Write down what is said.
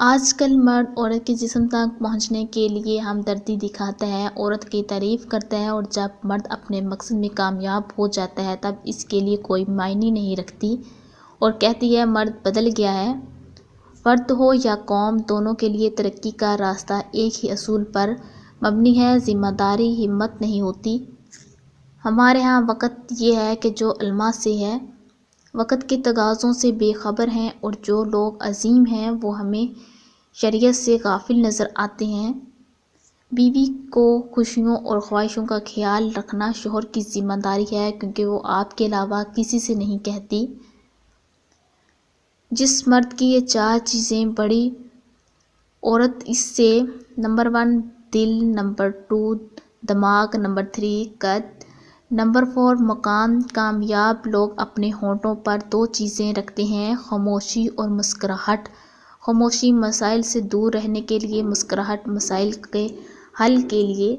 آج کل مرد عورت کے جسم تک پہنچنے کے لیے ہمدردی دکھاتا ہے، عورت کی تعریف کرتا ہے، اور جب مرد اپنے مقصد میں کامیاب ہو جاتا ہے تب اس کے لیے کوئی معنی نہیں رکھتی اور کہتی ہے مرد بدل گیا ہے۔ فرد ہو یا قوم، دونوں کے لیے ترقی کا راستہ ایک ہی اصول پر مبنی ہے: ذمہ داری۔ ہمت نہیں ہوتی۔ ہمارے ہاں وقت یہ ہے کہ جو الماس سے ہے، وقت کے تقاضوں سے بے خبر ہیں، اور جو لوگ عظیم ہیں وہ ہمیں شریعت سے غافل نظر آتے ہیں۔ بیوی کو خوشیوں اور خواہشوں کا خیال رکھنا شوہر کی ذمہ داری ہے، کیونکہ وہ آپ کے علاوہ کسی سے نہیں کہتی۔ جس مرد کی یہ چار چیزیں بڑی، عورت اس سے: نمبر 1 دل، نمبر 2 دماغ، نمبر 3 قد، نمبر 4 مقام۔ کامیاب لوگ اپنے ہونٹوں پر دو چیزیں رکھتے ہیں: خاموشی اور مسکراہٹ۔ خاموشی مسائل سے دور رہنے کے لیے، مسکراہٹ مسائل کے حل کے لیے۔